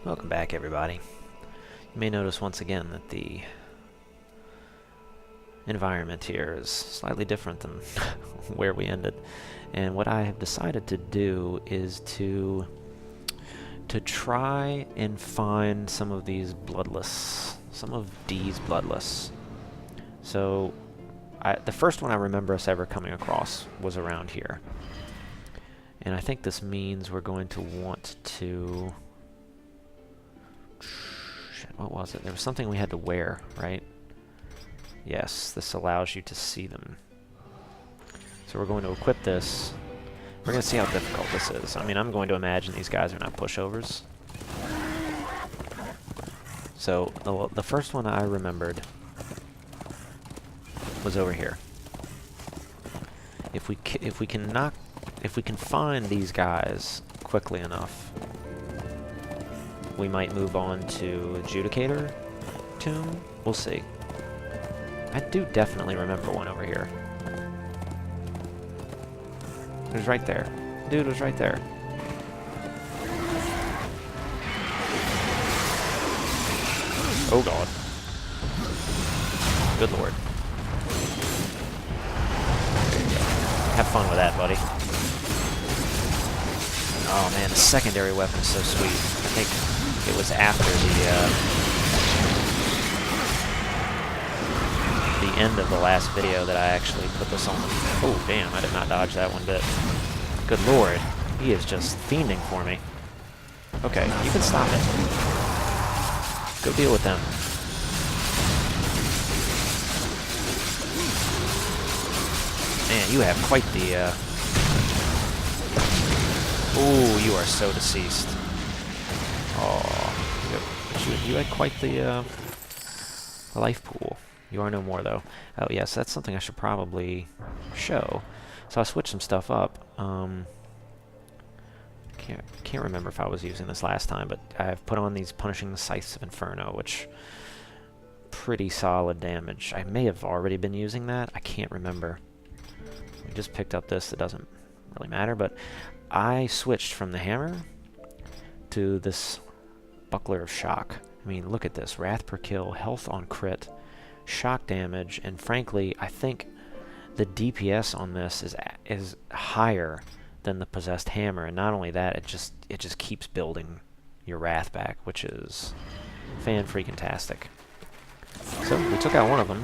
Welcome back, everybody. You may notice once again that the environment here is slightly different than where we ended. And what I have decided to do is to try and find some of these Bloodless, some of D's Bloodless. So the first one I remember us ever coming across was around here. And I think this means we're going to want to... Shit, what was it? There was something we had to wear, right? Yes, this allows you to see them. So we're going to equip this. We're going to see how difficult this is. I mean, I'm going to imagine these guys are not pushovers. So the first one I remembered was over here. If we can find these guys quickly enough, we might move on to Adjudicator Tomb. We'll see. I do definitely remember one over here. It was right there. Dude was right there. Oh god. Good lord. There you go. Have fun with that, buddy. Oh man, the secondary weapon is so sweet. I think it was after the end of the last video that I actually put this on. Oh damn, I did not dodge that one bit. Good lord, he is just fiending for me. Okay, you can stop it. Go deal with them. Man, you have quite the ooh, you are so deceased. Oh, you had quite the life pool. You are no more, though. Oh, yes, that's something I should probably show. So I switched some stuff up. Can't remember if I was using this last time, but I've put on these Punishing Scythes of Inferno, which pretty solid damage. I may have already been using that. I can't remember. We just picked up this. It doesn't really matter, but I switched from the hammer to this Buckler of Shock. I mean, look at this. Wrath per kill, health on crit, shock damage, and frankly, I think the DPS on this is higher than the Possessed Hammer, and not only that, it just keeps building your Wrath back, which is fan-freaking-tastic. So, we took out one of them.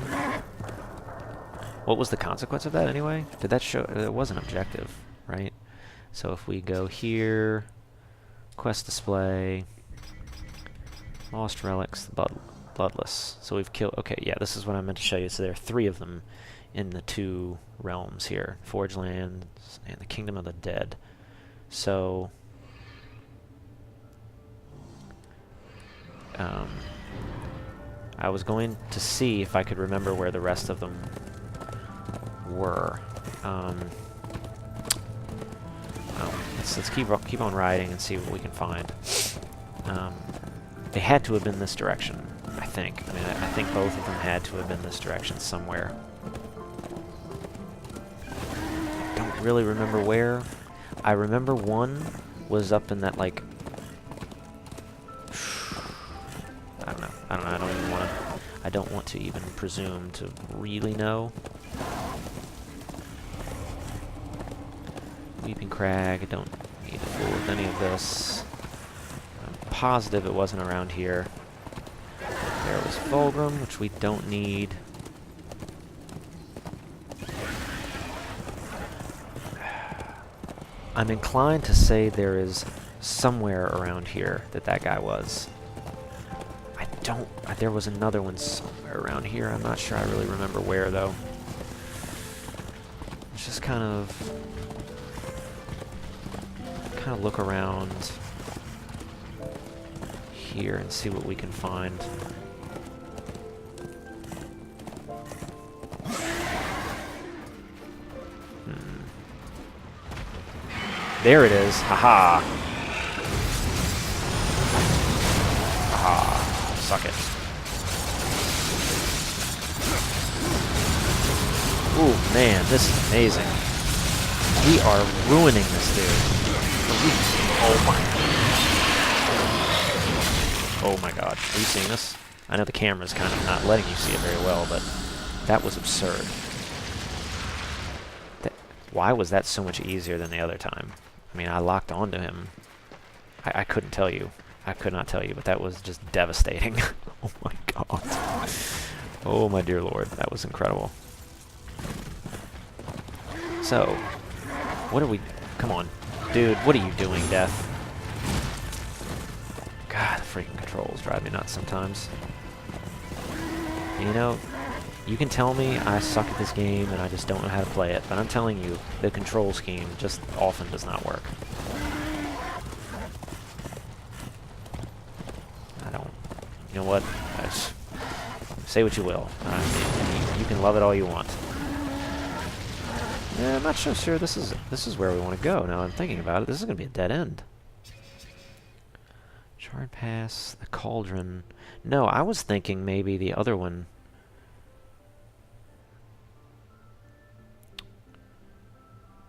What was the consequence of that, anyway? Did that show... It was an objective, right? So if we go here, quest display, lost relics, Bloodless. So we've killed... Okay, yeah, this is what I meant to show you. So there are 3 of them in the 2 realms here. Forge Lands and the Kingdom of the Dead. So... I was going to see if I could remember where the rest of them were. Let's keep on riding and see what we can find. They had to have been this direction, I think. I mean, I think both of them had to have been this direction somewhere. Don't really remember where. I remember one was up in that, like... I don't know. I don't want to even presume to really know. Weeping Crag, I don't need to fool with any of this. I'm positive it wasn't around here. There was Fulgrim, which we don't need. I'm inclined to say there is somewhere around here that guy was. There was another one somewhere around here. I'm not sure I really remember where, though. It's just kind of look around here and see what we can find. There it is. Haha. Haha. Suck it. Ooh, man, this is amazing. We are ruining this dude. Oh my. Oh my god. Are you seeing this? I know the camera's kind of not letting you see it very well, but that was absurd. Why was that so much easier than the other time? I mean, I locked onto him. I couldn't tell you. I could not tell you, but that was just devastating. Oh my god. Oh my dear lord. That was incredible. So, what are we... Come on. Dude, what are you doing, Death? God, the freaking controls drive me nuts sometimes. You know, you can tell me I suck at this game and I just don't know how to play it, but I'm telling you, the control scheme just often does not work. I don't... You know what? Say what you will. You can love it all you want. Yeah, I'm not so sure this is where we want to go. Now I'm thinking about it. This is going to be a dead end. Shard Pass, the Cauldron. No, I was thinking maybe the other one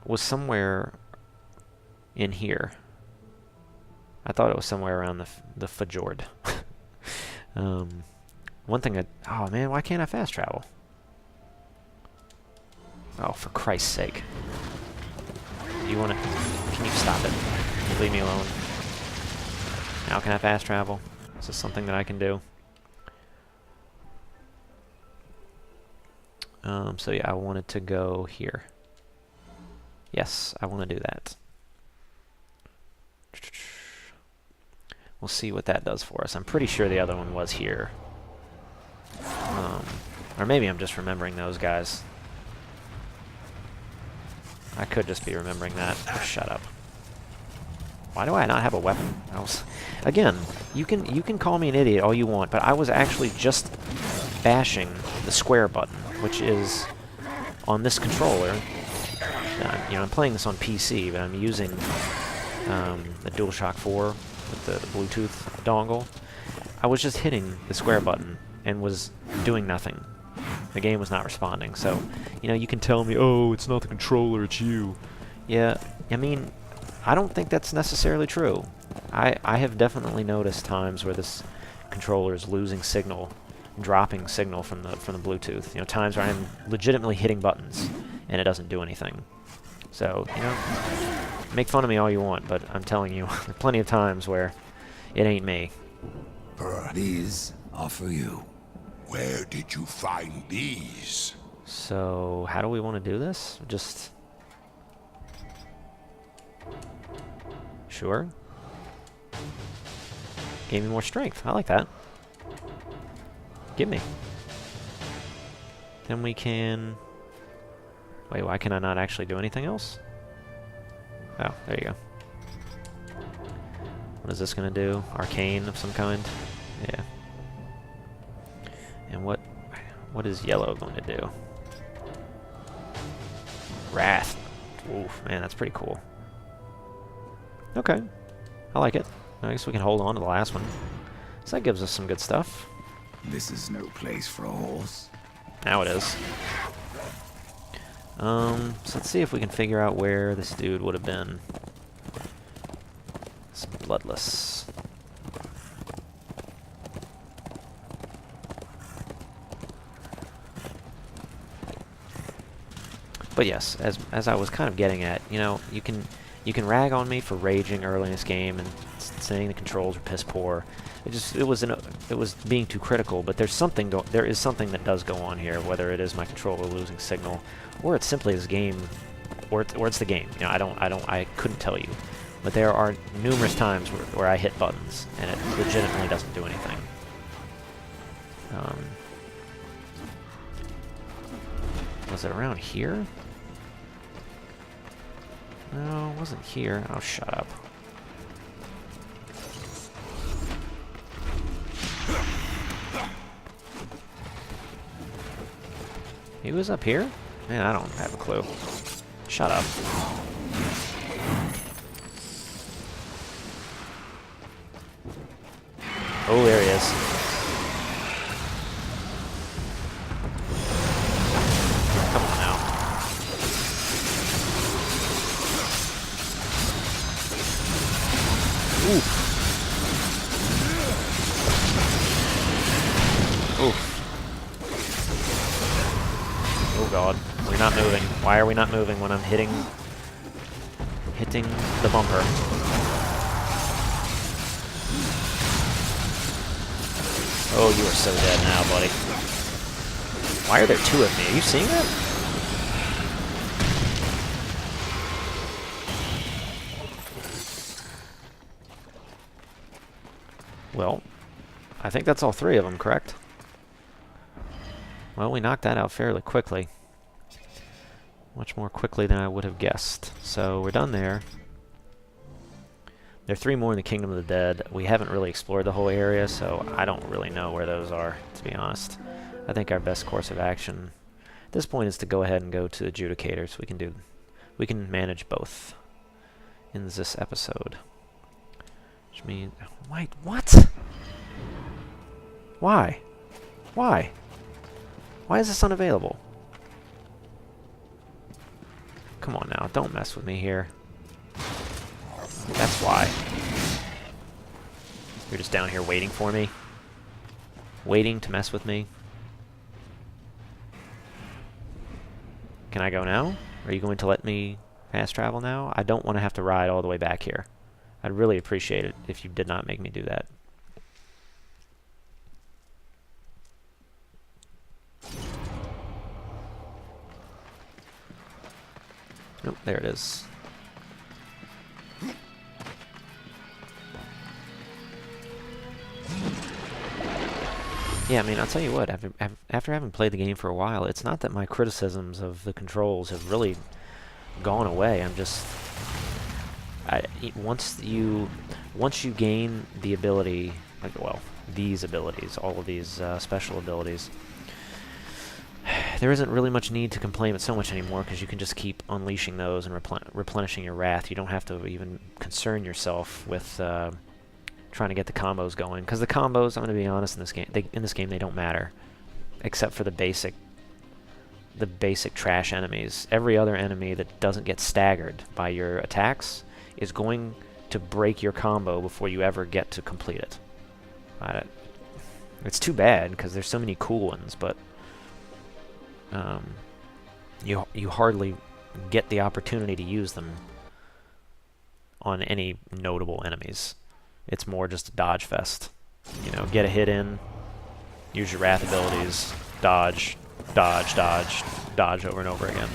was somewhere in here. I thought it was somewhere around the Fjord. One thing oh man, why can't I fast travel? Oh, for Christ's sake. You wanna... Can you stop it? Can you leave me alone? Now can I fast travel? Is this something that I can do? So yeah, I wanted to go here. Yes, I want to do that. We'll see what that does for us. I'm pretty sure the other one was here. Or maybe I'm just remembering those guys. I could just be remembering that. Oh, shut up. Why do I not have a weapon? Again, you can call me an idiot all you want, but I was actually just bashing the square button, which is on this controller. You know, I'm playing this on PC, but I'm using the DualShock 4 with the Bluetooth dongle. I was just hitting the square button and was doing nothing. The game was not responding, so, you know, you can tell me, oh, it's not the controller, it's you. Yeah, I mean, I don't think that's necessarily true. I have definitely noticed times where this controller is losing signal, dropping signal from the Bluetooth. You know, times where I'm legitimately hitting buttons and it doesn't do anything. So, you know, make fun of me all you want, but I'm telling you, there are plenty of times where it ain't me. These are for you. Where did you find these? So, how do we want to do this? Just... Sure. Gave me more strength. I like that. Give me. Then we can... Wait, why can I not actually do anything else? Oh, there you go. What is this going to do? Arcane of some kind? Yeah. And what is yellow going to do? Wrath. Oof, man, that's pretty cool. Okay. I like it. I guess we can hold on to the last one. So that gives us some good stuff. This is no place for a horse. Now it is. So let's see if we can figure out where this dude would have been. It's Bloodless. But yes, as I was kind of getting at, you know, you can rag on me for raging early in this game and saying the controls are piss poor. It was being too critical, but there is something that does go on here, whether it is my controller losing signal, or it's simply this game, or it's the game. You know, I couldn't tell you, but there are numerous times where I hit buttons and it legitimately doesn't do anything. Was it around here? No, it wasn't here. Oh, shut up. He was up here? Man, I don't have a clue. Shut up. Oh, there he is. Come on now. Ooh. Oof. Oh god, we're not moving. Why are we not moving when I'm hitting the bumper? Oh, you are so dead now, buddy. Why are there two of me? Are you seeing that? Well, I think that's all three of them, correct? Well, we knocked that out fairly quickly. Much more quickly than I would have guessed. So we're done there. There are three more in the Kingdom of the Dead. We haven't really explored the whole area, so I don't really know where those are, to be honest. I think our best course of action at this point is to go ahead and go to Adjudicators. We can manage both in this episode. Which means, wait, what? Why? Why? Why is this unavailable? Come on now, don't mess with me here. That's why. You're just down here waiting for me? Waiting to mess with me? Can I go now? Are you going to let me fast travel now? I don't want to have to ride all the way back here. I'd really appreciate it if you did not make me do that. Nope, there it is. Yeah, I mean, I'll tell you what, after having played the game for a while, it's not that my criticisms of the controls have really gone away. I'm just... once you gain the ability, like, well, these abilities, all of these special abilities, there isn't really much need to complain so much anymore, because you can just keep unleashing those and replenishing your wrath. You don't have to even concern yourself with trying to get the combos going, because the combos, I'm going to be honest, in this game they don't matter, except for the basic trash enemies. Every other enemy that doesn't get staggered by your attacks is going to break your combo before you ever get to complete it. It's too bad, because there's so many cool ones, but you hardly get the opportunity to use them on any notable enemies. It's more just a dodge fest. You know, get a hit in, use your wrath abilities, dodge, dodge, dodge, dodge over and over again,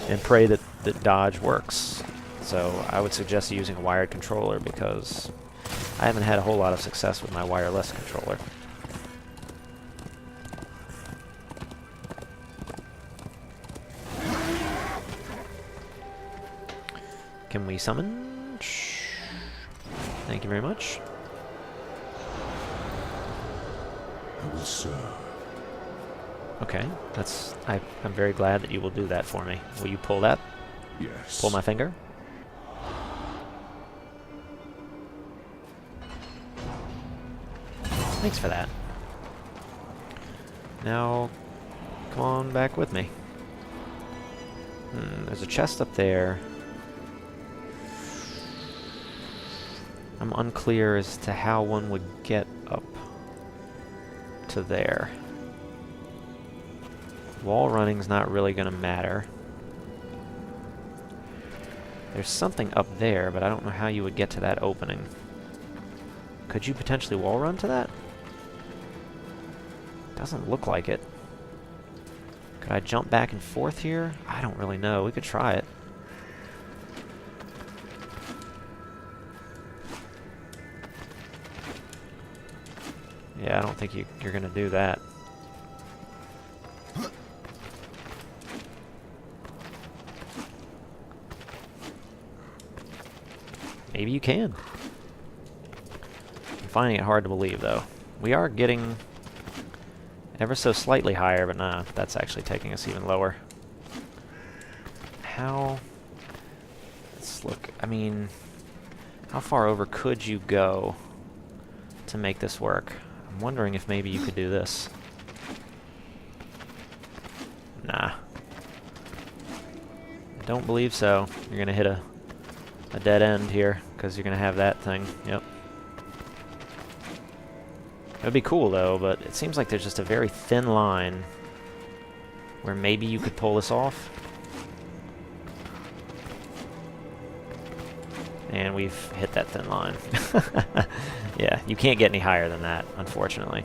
and pray that dodge works. So I would suggest using a wired controller, because I haven't had a whole lot of success with my wireless controller. Can we summon? Thank you very much. I will serve. Okay, I'm very glad that you will do that for me. Will you pull that? Yes. Pull my finger? Thanks for that. Now, come on back with me. There's a chest up there. I'm unclear as to how one would get up to there. Wall running's not really going to matter. There's something up there, but I don't know how you would get to that opening. Could you potentially wall run to that? Doesn't look like it. Could I jump back and forth here? I don't really know. We could try it. Yeah, I don't think you're going to do that. Maybe you can. I'm finding it hard to believe, though. We are getting ever so slightly higher, but nah, that's actually taking us even lower. How... Let's look. I mean, how far over could you go to make this work? I'm wondering if maybe you could do this. Nah. I don't believe so. You're gonna hit a dead end here, because you're gonna have that thing. Yep. would be cool though, but it seems like there's just a very thin line where maybe you could pull this off. And we've hit that thin line. Yeah, you can't get any higher than that, unfortunately.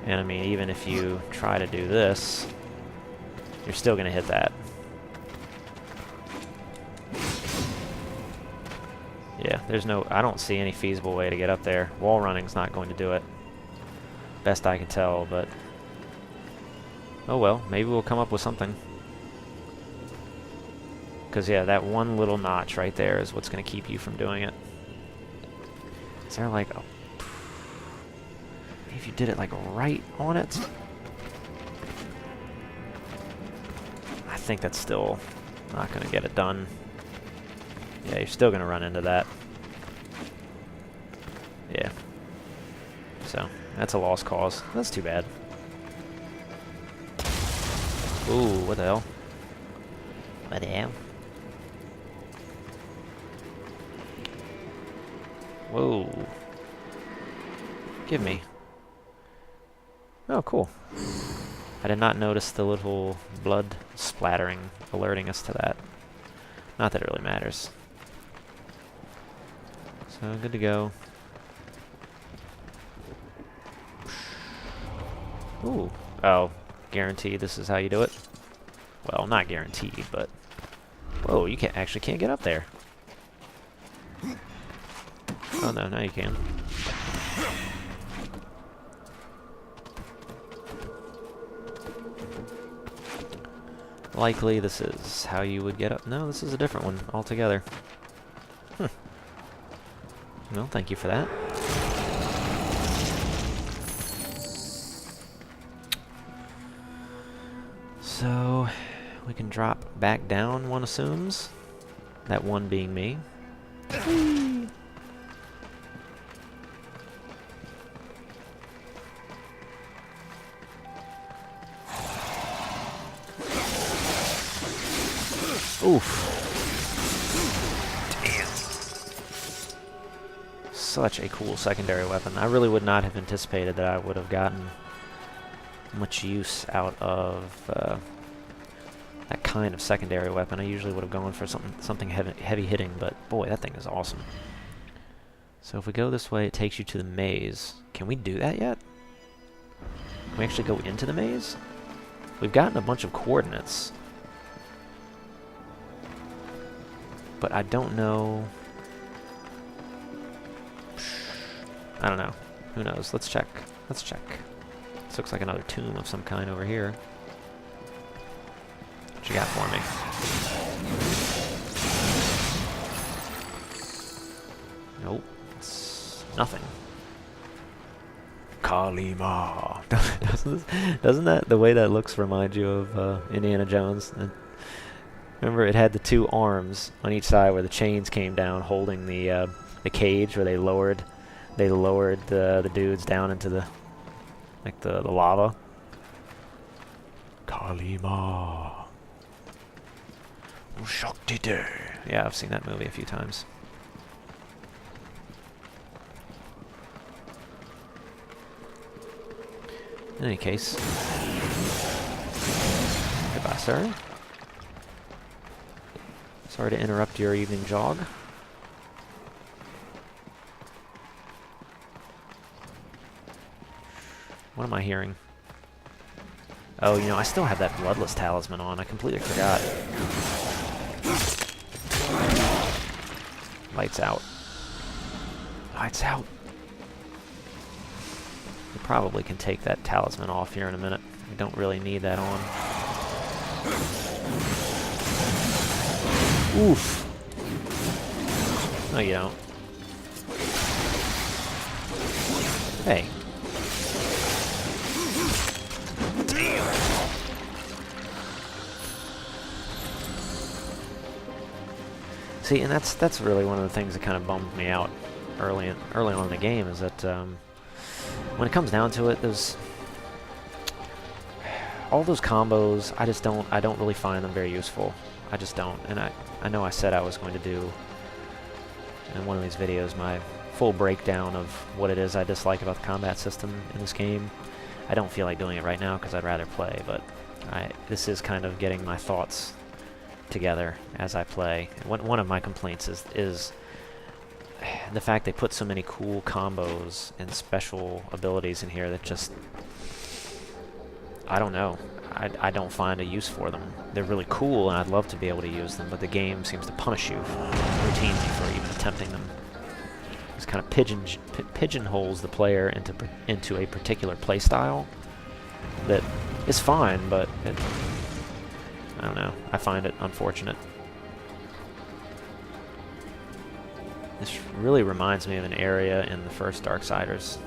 And I mean, even if you try to do this, you're still going to hit that. Yeah, there's no... I don't see any feasible way to get up there. Wall running's not going to do it. Best I can tell, but... oh well, maybe we'll come up with something. Because, yeah, that one little notch right there is what's going to keep you from doing it. Is there, like, a... if you did it, like, right on it? I think that's still not going to get it done. Yeah, you're still going to run into that. Yeah. So, that's a lost cause. That's too bad. Ooh, what the hell? What the hell? Whoa. Give me. Oh, cool. I did not notice the little blood splattering alerting us to that. Not that it really matters. So, good to go. Ooh. Oh, guaranteed this is how you do it? Well, not guaranteed, but... whoa, you actually can't get up there. Oh no, now you can. Likely this is how you would get up. No, this is a different one altogether. Well, thank you for that. So, we can drop back down, one assumes. That one being me. Oof. Damn. Such a cool secondary weapon. I really would not have anticipated that I would have gotten much use out of that kind of secondary weapon. I usually would have gone for something heavy hitting, but boy, that thing is awesome. So if we go this way, it takes you to the maze. Can we do that yet? Can we actually go into the maze? We've gotten a bunch of coordinates. But I don't know. I don't know. Who knows? Let's check. Let's check. This looks like another tomb of some kind over here. What you got for me? Nope. It's nothing. Kalima. Doesn't that, the way that looks, remind you of Indiana Jones? Remember, it had the two arms on each side where the chains came down, holding the cage where they lowered the dudes down into the the lava. Kalima. Shakti. Yeah, I've seen that movie a few times. In any case, goodbye, sir. Sorry to interrupt your evening jog. What am I hearing? Oh, you know, I still have that Bloodless talisman on. I completely forgot. Lights out. Lights out. We probably can take that talisman off here in a minute. We don't really need that on. Oof. No, you don't. Hey. Damn. See, and that's really one of the things that kind of bummed me out early on in the game, is that when it comes down to it, all those combos, I don't really find them very useful. I just don't. And I know I said I was going to do in one of these videos my full breakdown of what it is I dislike about the combat system in this game. I don't feel like doing it right now because I'd rather play, but this is kind of getting my thoughts together as I play. One of my complaints is the fact they put so many cool combos and special abilities in here that just, I don't know. I don't find a use for them. They're really cool and I'd love to be able to use them, but the game seems to punish you routinely for even attempting them. This kind of pigeonholes the player into a particular playstyle that is fine, but I don't know. I find it unfortunate. This really reminds me of an area in the first Darksiders.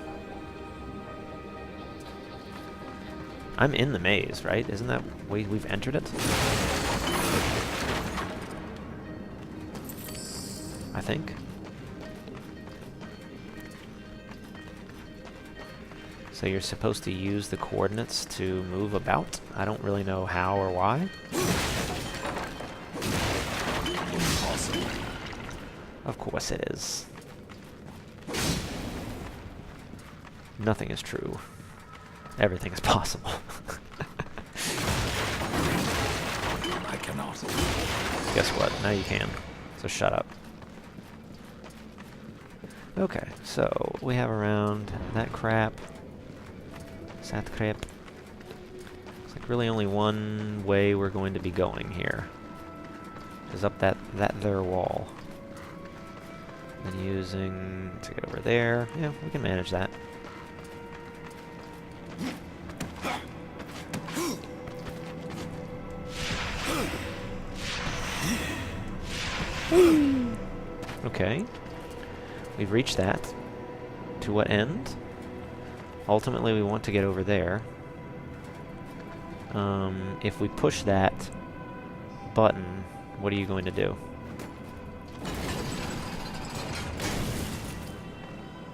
I'm in the maze, right? Isn't that we've entered it? I think. So you're supposed to use the coordinates to move about. I don't really know how or why. Impossible. Of course it is. Nothing is true. Everything is possible. I cannot. Guess what? Now you can. So shut up. Okay, so we have around that crap. Is that the crap? Looks like really only one way we're going to be going here. Is up that there wall. And using to get over there. Yeah, we can manage that. Okay. We've reached that. To what end? Ultimately, we want to get over there. If we push that button, what are you going to do?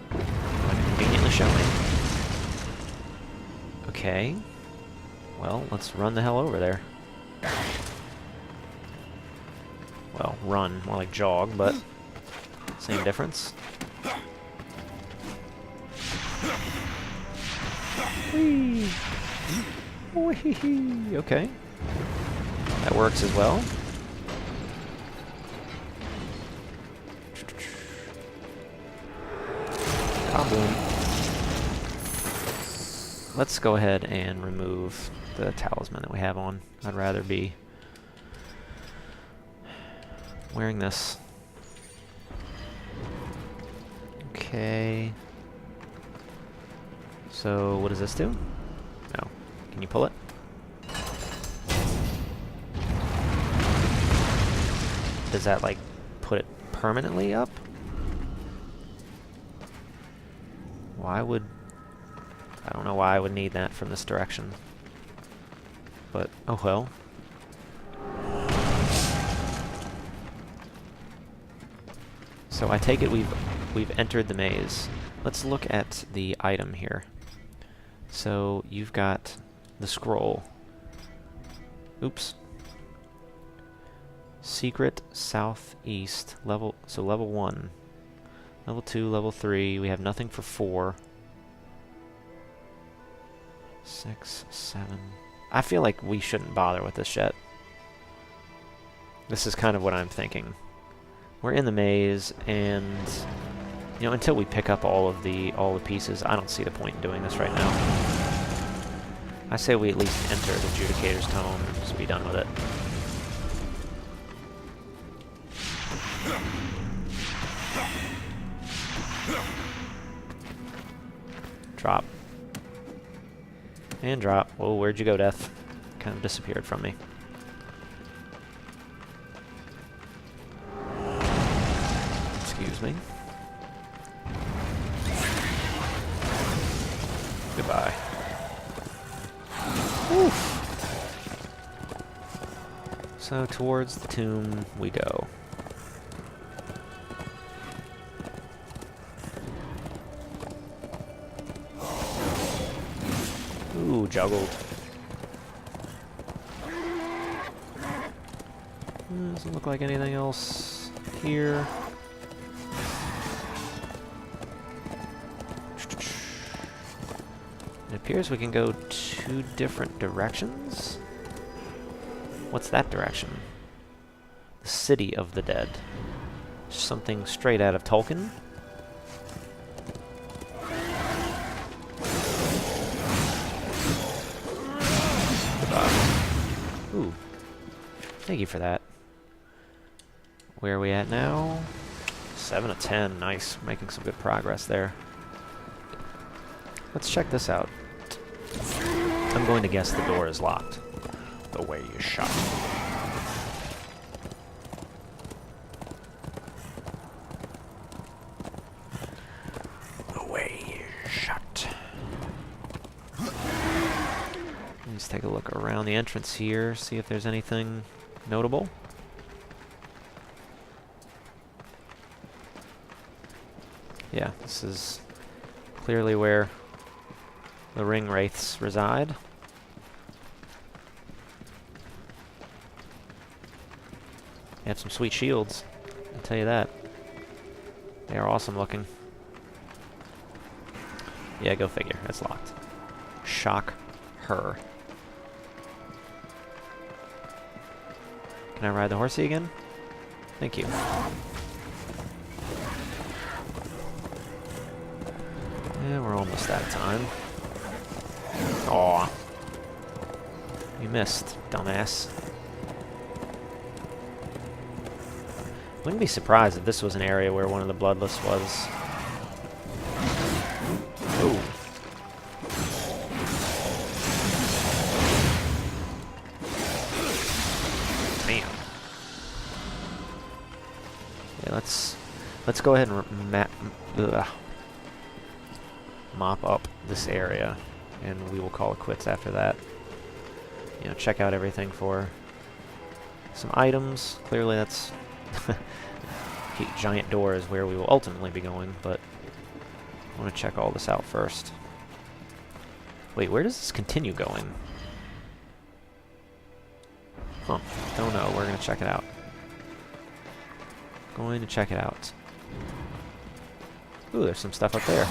Conveniently showing. Okay. Well, let's run the hell over there. Well, run, more like jog, but same difference. Whee! Whee! Okay. That works as well. Kaboom. Let's go ahead and remove the talisman that we have on. I'd rather be wearing this. Okay. So, what does this do? No. Can you pull it? Does that, like, put it permanently up? Why would... I don't know why I would need that from this direction. But, oh well. So I take it we've entered the maze. Let's look at the item here. So you've got the scroll. Oops. Secret southeast level. So level 1, level 2, level 3. We have nothing for 4. 6, 7. I feel like we shouldn't bother with this yet. This is kind of what I'm thinking. We're in the maze, and you know, until we pick up all the pieces, I don't see the point in doing this right now. I say we at least enter the Judicator's Tome and just be done with it. Drop. And drop. Whoa, where'd you go, Death? Kind of disappeared from me. Excuse me. Goodbye. Oof. So towards the tomb we go. Ooh, juggled. Doesn't look like anything else here. It appears we can go 2 different directions. What's that direction? The City of the Dead. Something straight out of Tolkien. Ooh. Thank you for that. Where are we at now? 7 of 10. Nice. Making some good progress there. Let's check this out. I'm going to guess the door is locked. The way you shot. The way you shot. Let's take a look around the entrance here, see if there's anything notable. Yeah, this is clearly where the ring wraiths reside. They have some sweet shields, I'll tell you that. They are awesome looking. Yeah, go figure. It's locked. Shock her. Can I ride the horsey again? Thank you. Yeah, we're almost out of time. Aw. You missed, dumbass. Wouldn't be surprised if this was an area where one of the Bloodless was. Oh. Damn. Yeah, let's go ahead and mop up this area, and we will call it quits after that. You know, check out everything for some items. Clearly that's giant door is where we will ultimately be going, but I want to check all this out first. Wait, where does this continue going? Huh, don't know. We're going to check it out. Going to check it out. Ooh, there's some stuff up there.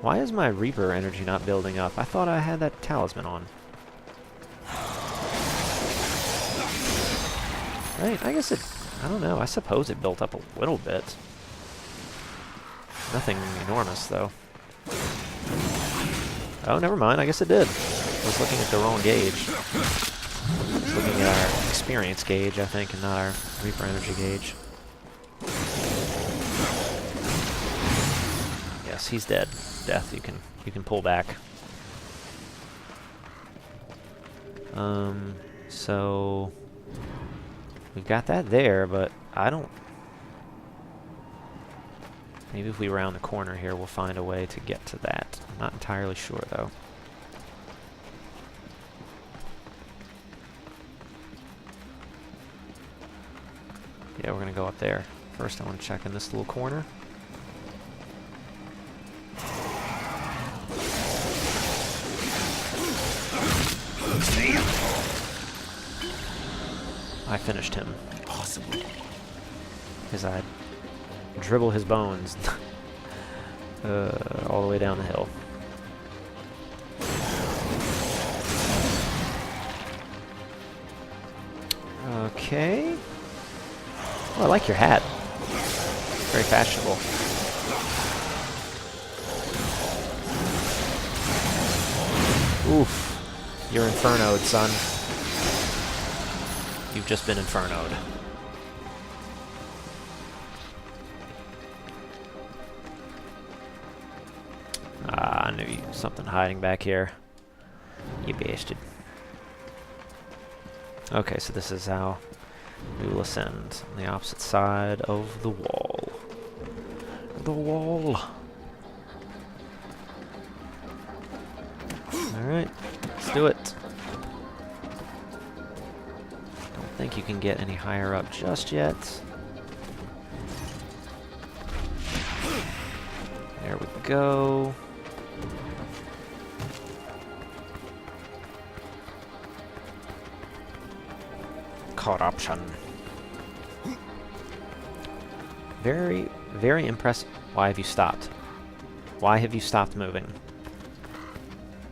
Why is my Reaper energy not building up? I thought I had that talisman on. Right, I guess it... I don't know, I suppose it built up a little bit. Nothing enormous, though. Oh, never mind, I guess it did. I was looking at the wrong gauge. I was looking at our experience gauge, I think, and not our Reaper energy gauge. Yes, he's dead. Death, you can pull back. So we've got that there, but I don't... Maybe if we round the corner here, we'll find a way to get to that. I'm not entirely sure, though. Yeah, we're gonna go up there. First, I want to check in this little corner. I finished him. Impossible. Because I dribble his bones all the way down the hill. Okay. Oh, I like your hat. Very fashionable. Oof. You're infernoed, son. You've just been infernoed. Ah, I knew something hiding back here. You bastard. Okay, so this is how we will ascend on the opposite side of the wall. The wall. Alright, let's do it. Don't think you can get any higher up just yet. There we go. Corruption. very, very impressed. Why have you stopped? Why have you stopped moving?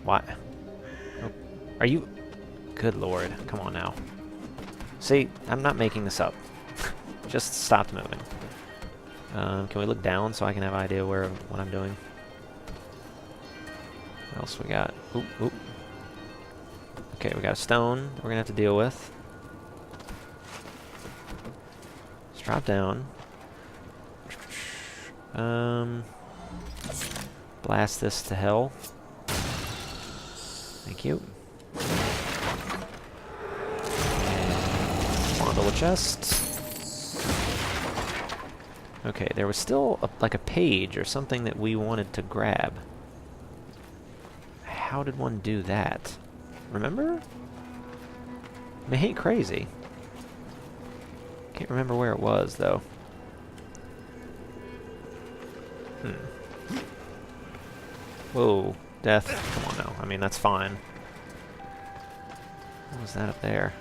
Why? Oh, are you... Good lord. Come on now. See, I'm not making this up. Just stopped moving. Can we look down so I can have an idea what I'm doing? What else we got? Oop, oop. Okay, we got a stone we're gonna have to deal with. Let's drop down. Blast this to hell. Thank you. Fondle a chest. Okay, there was still like a page or something that we wanted to grab. How did one do that? Remember? I mean, ain't crazy. Can't remember where it was, though. Whoa, death. Come on now. I mean, that's fine. What was that up there?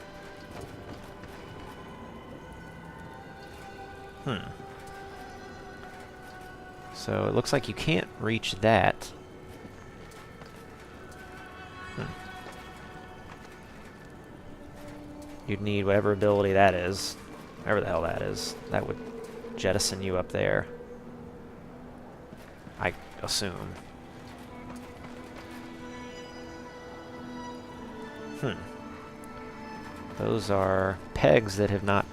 So it looks like you can't reach that. You'd need whatever ability that is. Whatever the hell that is. That would jettison you up there. I assume. Those are pegs that have not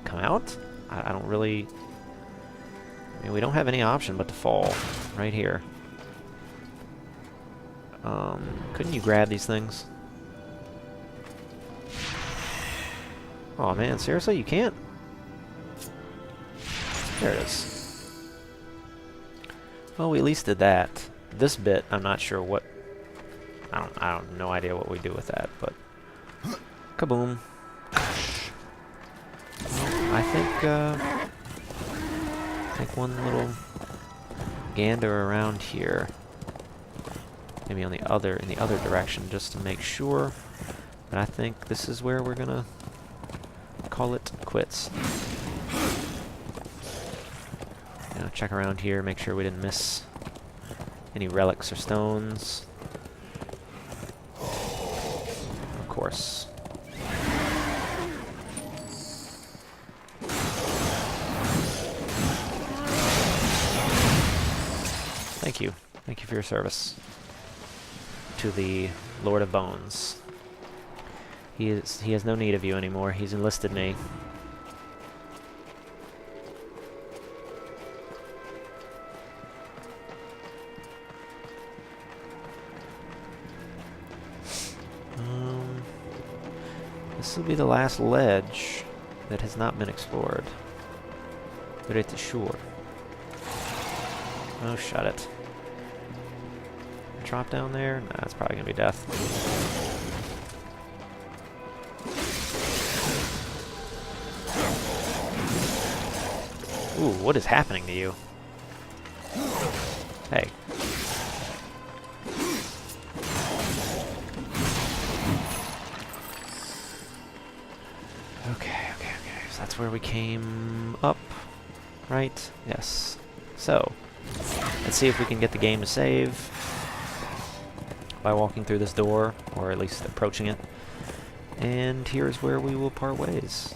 come out? I don't really... I mean, we don't have any option but to fall right here. Couldn't you grab these things? Oh man, seriously? You can't? There it is. Well, we at least did that. This bit, I'm not sure what... I don't no idea what we do with that, but... Kaboom. I think one little gander around here. Maybe on the other, in the other direction, just to make sure. But I think this is where we're gonna call it quits. You know, check around here, make sure we didn't miss any relics or stones. Of course. Thank you. Thank you for your service to the Lord of Bones. He has no need of you anymore. He's enlisted me. This will be the last ledge that has not been explored. But at the shore. Oh, shut it. Drop down there? Nah, that's probably gonna be death. Ooh, what is happening to you? Hey. Okay. So that's where we came up, right? Yes. So, let's see if we can get the game to save by walking through this door, or at least approaching it. And here's where we will part ways.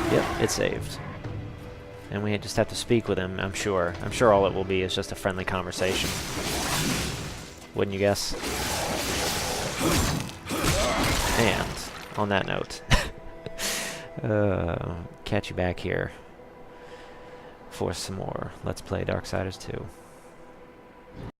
Yep, it saved. And we just have to speak with him, I'm sure. I'm sure all it will be is just a friendly conversation. Wouldn't you guess? And, on that note, catch you back here for some more Let's Play Darksiders 2.